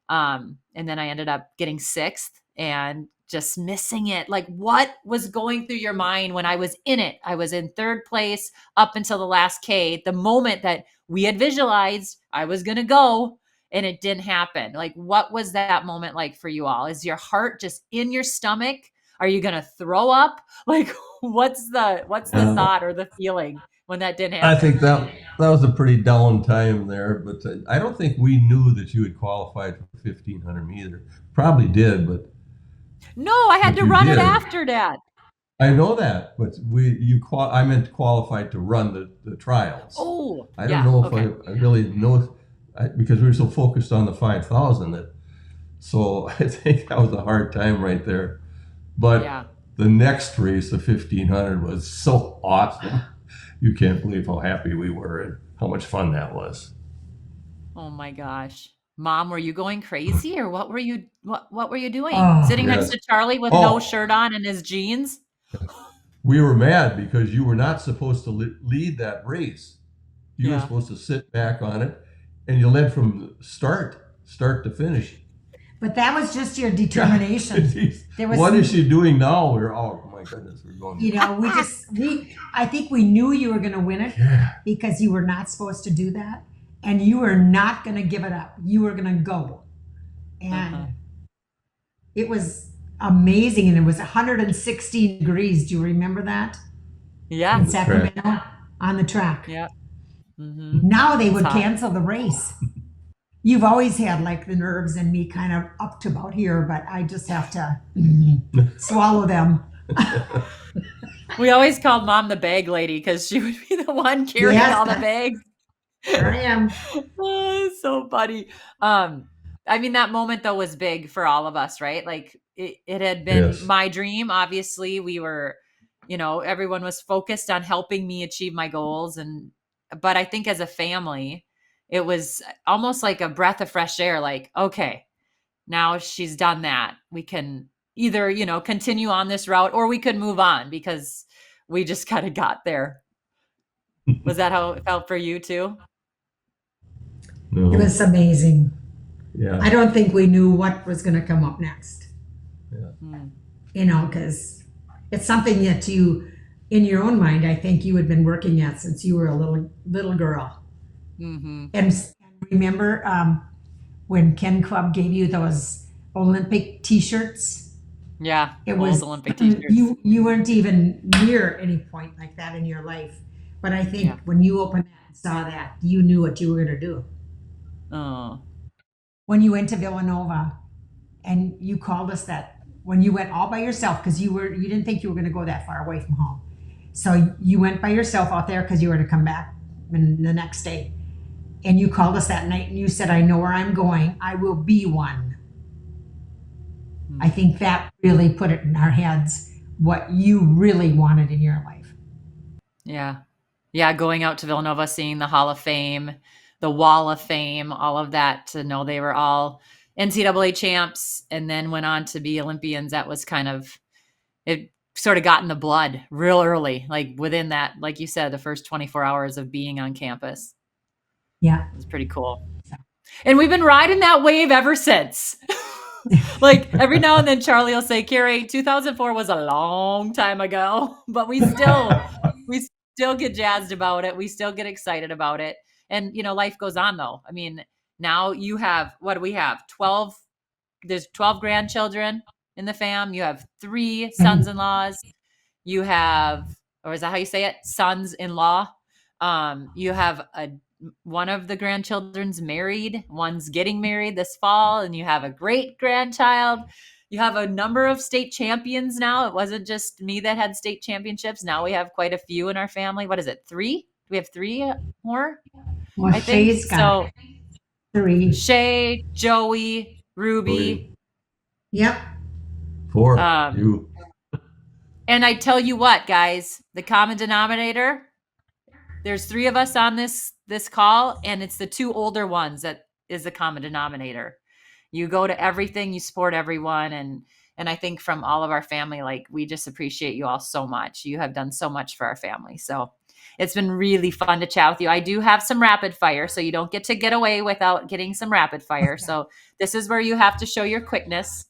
And then I ended up getting 6th and just missing it. Like, what was going through your mind when I was in it? I was in 3rd place up until the last K, the moment that we had visualized I was going to go, and it didn't happen. Like, what was that moment like for you all? Is your heart just in your stomach? Are you going to throw up? Like, what's the thought or the feeling when that didn't happen? I think that was a pretty down time there, but I don't think we knew that you had qualified for 1500 either. Probably did, but no, I had to run it after that. I know that, but I meant qualified to run the trials. Oh, I don't know if I really know, because we were so focused on the 5,000 so I think that was a hard time right there. But the next race, the 1500, was so awesome. You can't believe how happy we were and how much fun that was. Oh my gosh. Mom, were you going crazy, or what were you doing? Sitting next to Charlie with no shirt on and his jeans? We were mad because you were not supposed to lead that race. You were supposed to sit back on it, and you led from start to finish. But that was just your determination. What is she doing now? Oh my goodness, we're going. I think we knew you were going to win it because you were not supposed to do that, and you were not going to give it up. You were going to go, and it was amazing. And it was 116 degrees. Do you remember that? Yeah, in Sacramento on the track. Yeah. Mm-hmm. Now they would cancel the race. You've always had like the nerves and me kind of up to about here, but I just have to swallow them. We always called Mom the bag lady because she would be the one carrying all the bags. Here I am. Oh, so funny. I mean, that moment though was big for all of us, right? Like it had been my dream. Obviously, we were, everyone was focused on helping me achieve my goals, but I think as a family, it was almost like a breath of fresh air. Like, okay, now she's done that. We can either, continue on this route, or we could move on because we just kind of got there. Was that how it felt for you too? No. It was amazing. Yeah. I don't think we knew what was going to come up next. Yeah. Because it's something that you, in your own mind, I think you had been working at since you were a little girl. Mm-hmm. And remember, when Ken Club gave you those Olympic T-shirts. Yeah, It old was Olympic t-shirts. you weren't even near any point like that in your life. But I think Yeah. when you opened that and saw that, you knew what you were going to do. Oh, When you went to Villanova and you called us that, when you went all by yourself, because you didn't think you were going to go that far away from home. So you went by yourself out there because you were to come back the next day. And you called us that night and you said, I know where I'm going. I will be one. I think that really put it in our heads what you really wanted in your life. yeah. Yeah, going out to Villanova, seeing the Hall of Fame, the Wall of Fame, all of that, to know they were all NCAA champs and then went on to be Olympians. That was kind of, it sort of got in the blood real early, like within that, like you said, the first 24 hours of being on campus. Yeah. It was pretty cool. And we've been riding that wave ever since. Like every now and then Charlie will say, Carrie, 2004 was a long time ago, but we still get jazzed about it. We still get excited about it. And life goes on though. I mean, now you have, what do we have? There's 12 grandchildren in the fam. You have 3 sons-in-laws. You have, or is that how you say it? Sons-in-law. You have one of the grandchildren's married, one's getting married this fall, and you have a great grandchild. You have a number of state champions now. It wasn't just me that had state championships. Now we have quite a few in our family. What is it? 3? Do we have 3 more? Well, I think Shay's got 3. Shay, Joey, Ruby. Yep. 4. You. And I tell you what, guys, the common denominator, there's 3 of us on this call, and it's the 2 older ones that is the common denominator. You go to everything, you support everyone, and I think from all of our family, like, we just appreciate you all so much. You have done so much for our family. So it's been really fun to chat with you. I do have some rapid fire, so you don't get to get away without getting some rapid fire. Okay. So this is where you have to show your quickness.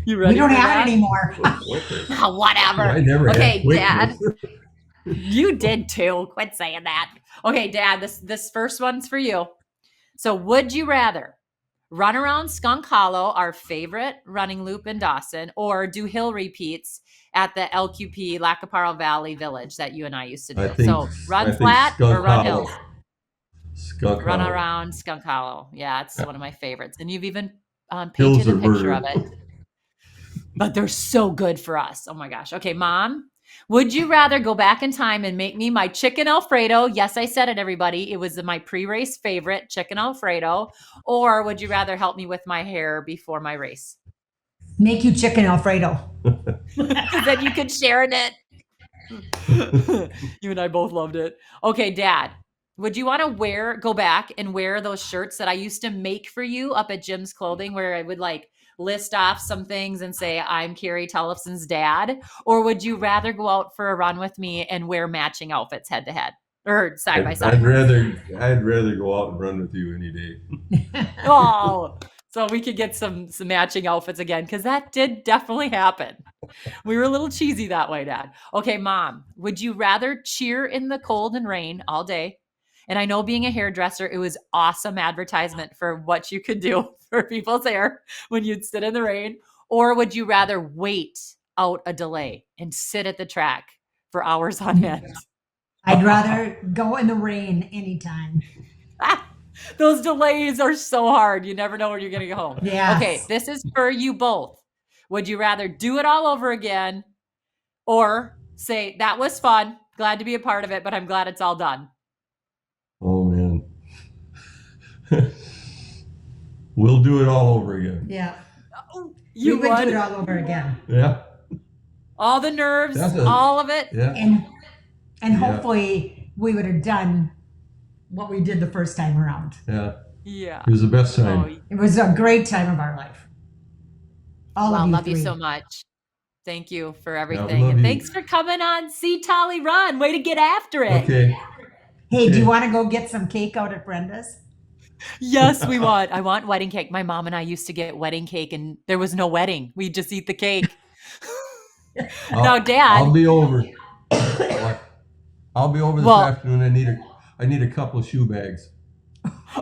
You ready? We don't have it anymore. Whatever. I never okay, had Dad. You did too. Quit saying that. Okay, Dad, this first one's for you. So would you rather run around Skunk Hollow, our favorite running loop in Dawson, or do hill repeats at the LQP Lacaparo Valley Village that you and I used to do? So run flat or run hills? Run around Skunk Hollow. Yeah, it's one of my favorites. And you've even painted a picture of it. But they're so good for us. Oh my gosh. Okay, Mom, would you rather go back in time and make me my chicken Alfredo? Yes, I said it, everybody. It was my pre-race favorite, chicken Alfredo. Or would you rather help me with my hair before my race? Make you chicken Alfredo. Because then you could share in it. You and I both loved it. Okay, Dad, would you want to go back and wear those shirts that I used to make for you up at Jim's Clothing, where I would list off some things and say, I'm Carrie Tollefson's dad? Or would you rather go out for a run with me and wear matching outfits head to head or side by side? I'd rather go out and run with you any day. Oh, so we could get some matching outfits again, because that did definitely happen. We were a little cheesy that way, Dad. Okay, Mom, would you rather cheer in the cold and rain all day? And I know, being a hairdresser, it was awesome advertisement for what you could do for people's hair when you'd sit in the rain. Or would you rather wait out a delay and sit at the track for hours on end? I'd rather go in the rain anytime. Those delays are so hard. You never know when you're going to go home. Yes. Okay, this is for you both. Would you rather do it all over again, or say, that was fun, glad to be a part of it, but I'm glad it's all done? Oh, man. We'll do it all over again. Yeah. You would do it all over again. Yeah. All the nerves, all of it. Yeah. And hopefully we would have done what we did the first time around. Yeah. Yeah. It was the best time. It was a great time of our life. I love you so much. Thank you for everything. And thanks for coming on See Tolle Run. Way to get after it. Okay. Hey, do you want to go get some cake out at Brenda's? Yes, we want. I want wedding cake. My mom and I used to get wedding cake, and there was no wedding. We'd just eat the cake. Now, Dad. I'll be over. I'll be over this afternoon. I need a couple of shoe bags.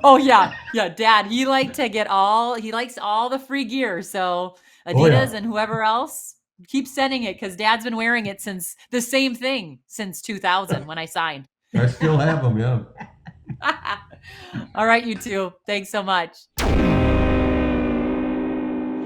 Oh yeah. Yeah. Dad, he likes all the free gear. So Oh, yeah. Adidas and whoever else, keep sending it because Dad's been wearing it since the same thing since 2000 when I signed. I still have them, yeah. All right, you two. Thanks so much.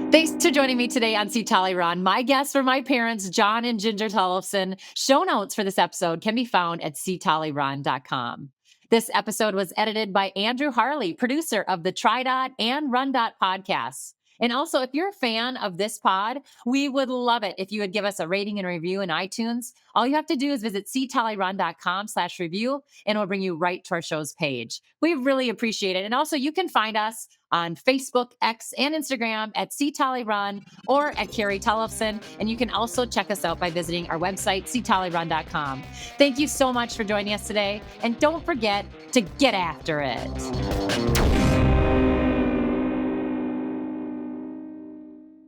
Thanks for joining me today on See Tolle Run. My guests were my parents, John and Ginger Tollefson. Show notes for this episode can be found at ctollerun.com. This episode was edited by Andrew Harley, producer of the Tridot and Run Dot podcasts. And also, if you're a fan of this pod, we would love it if you would give us a rating and review in iTunes. All you have to do is visit ctollerun.com/review, and it'll bring you right to our show's page. We really appreciate it. And also, you can find us on Facebook, X, and Instagram at ctollerun or at Carrie Tollefson. And you can also check us out by visiting our website, ctollerun.com. Thank you so much for joining us today. And don't forget to get after it.